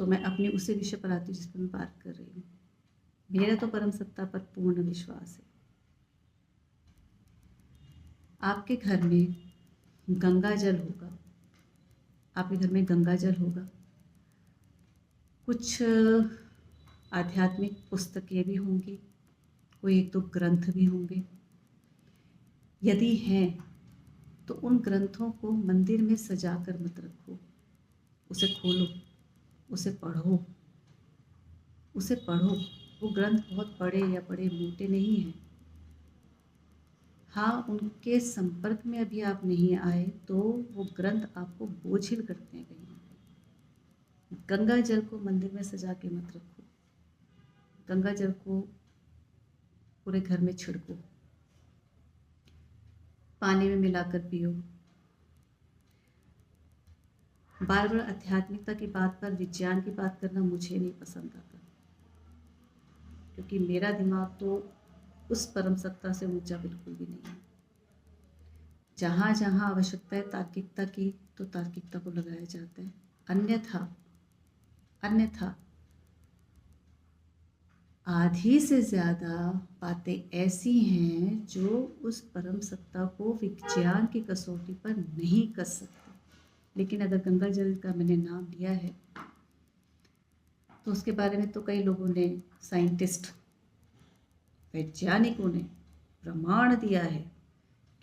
तो मैं अपनी उसी विषय पर आती हूँ जिस पर मैं बात कर रही हूँ। मेरा तो परम सत्ता पर पूर्ण विश्वास है। आपके घर में गंगा जल होगा, आपके घर में गंगा जल होगा, कुछ आध्यात्मिक पुस्तकें भी होंगी, कोई एक दो ग्रंथ भी होंगे। यदि हैं तो उन ग्रंथों को मंदिर में सजा कर मत रखो, उसे खोलो, उसे पढ़ो, उसे पढ़ो। वो ग्रंथ बहुत बड़े या बड़े मोटे नहीं हैं। हाँ, उनके संपर्क में अभी आप नहीं आए तो वो ग्रंथ आपको बोझिल करते हैं कहीं ना कहीं। गंगा जल को मंदिर में सजा के मत रखो, गंगा जल को पूरे घर में छिड़को, पानी में मिलाकर पियो। बार बार आध्यात्मिकता की बात पर विज्ञान की बात करना मुझे नहीं पसंद आता, क्योंकि मेरा दिमाग तो उस परम सत्ता से ऊंचा बिल्कुल भी नहीं है। जहाँ जहाँ आवश्यकता है तार्किकता की, तो तार्किकता को लगाया जाता है। अन्यथा आधी से ज़्यादा बातें ऐसी हैं जो उस परम सत्ता को विज्ञान की कसौटी पर नहीं कस सकती। लेकिन अगर गंगा जल का मैंने नाम लिया है तो उसके बारे में तो कई लोगों ने, साइंटिस्ट, वैज्ञानिकों ने प्रमाण दिया है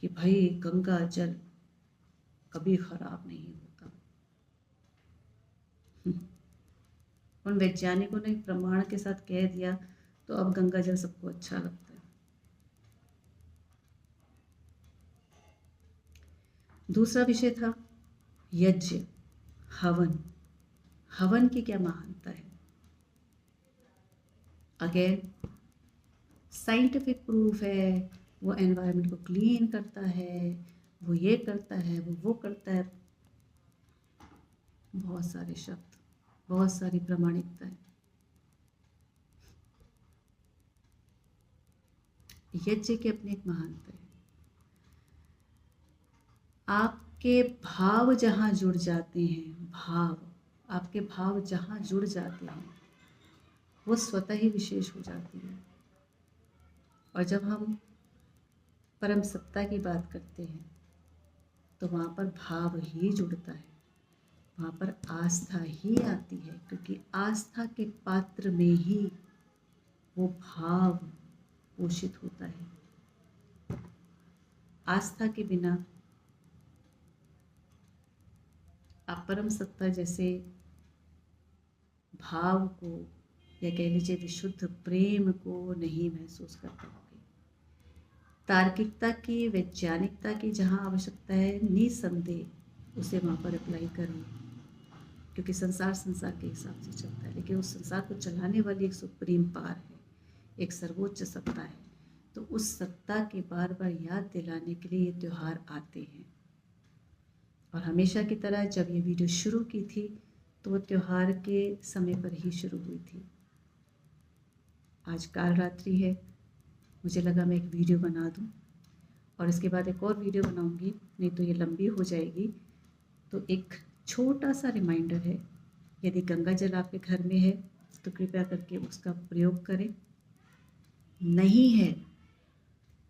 कि भाई गंगा जल कभी खराब नहीं होता। उन वैज्ञानिकों ने प्रमाण के साथ कह दिया तो अब गंगा जल सबको अच्छा लगता है। दूसरा विषय था यज्ञ, हवन। हवन की क्या महानता है? अगेन साइंटिफिक प्रूफ है, वो एनवायरनमेंट को क्लीन करता है, वो ये करता है, वो करता है। बहुत सारे शब्द, बहुत सारी प्रामाणिकता है। यज्ञ की अपनी एक महानता है। आपके भाव जहाँ जुड़ जाते हैं, आपके भाव जहाँ जुड़ जाते हैं वो स्वतः ही विशेष हो जाती है। और जब हम परम सत्ता की बात करते हैं तो वहाँ पर भाव ही जुड़ता है, वहाँ पर आस्था ही आती है, क्योंकि आस्था के पात्र में ही वो भाव पोषित होता है। आस्था के बिना आप परम सत्ता जैसे भाव को, या कह लीजिए विशुद्ध प्रेम को नहीं महसूस कर पाओगे। तार्किकता की, वैज्ञानिकता की जहाँ आवश्यकता है, निसंदेह उसे वहाँ पर अप्लाई करो, क्योंकि संसार के हिसाब से चलता है, लेकिन उस संसार को चलाने वाली एक सुप्रीम पावर है, एक सर्वोच्च सत्ता है। तो उस सत्ता की बार बार याद दिलाने के लिए ये त्यौहार आते हैं। और हमेशा की तरह जब ये वीडियो शुरू की थी तो वो त्यौहार के समय पर ही शुरू हुई थी। आज काल रात्रि है, मुझे लगा मैं एक वीडियो बना दूं, और इसके बाद एक और वीडियो बनाऊंगी, नहीं तो ये लंबी हो जाएगी। तो एक छोटा सा रिमाइंडर है, यदि गंगा जल आपके घर में है तो कृपया करके उसका प्रयोग करें। नहीं है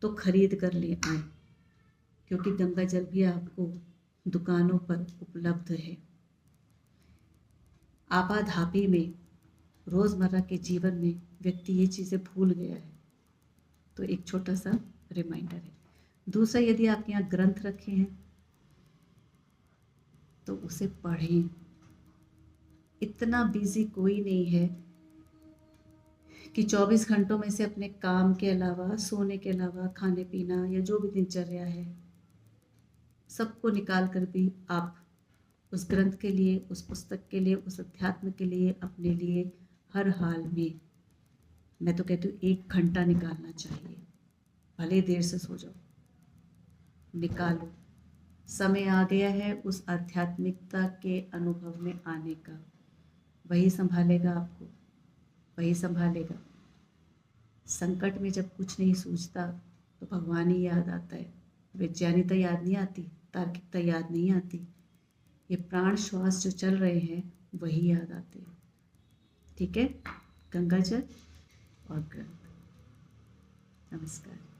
तो खरीद कर ले आए, क्योंकि गंगा जल भी आपको दुकानों पर उपलब्ध है। आपाधापी में, रोज़मर्रा के जीवन में व्यक्ति ये चीज़ें भूल गया है, तो एक छोटा सा रिमाइंडर है। दूसरा, यदि आपके यहाँ ग्रंथ रखे हैं तो उसे पढ़ें। इतना बिजी कोई नहीं है कि 24 घंटों में से अपने काम के अलावा, सोने के अलावा, खाने पीना या जो भी दिनचर्या है, सबको निकाल कर भी आप उस ग्रंथ के लिए, उस पुस्तक के लिए, उस अध्यात्म के लिए, अपने लिए हर हाल में, मैं तो कहती हूँ 1 घंटा निकालना चाहिए। भले देर से सो जाओ, निकालो। समय आ गया है उस आध्यात्मिकता के अनुभव में आने का। वही संभालेगा आपको, वही संभालेगा। संकट में जब कुछ नहीं सूझता तो भगवान ही याद आता है। वैज्ञानिकता याद नहीं आती, तार्किकता याद नहीं आती, ये प्राण श्वास जो चल रहे हैं वही याद आते हैं। ठीक है, गंगा जल और ग्रंथ। नमस्कार।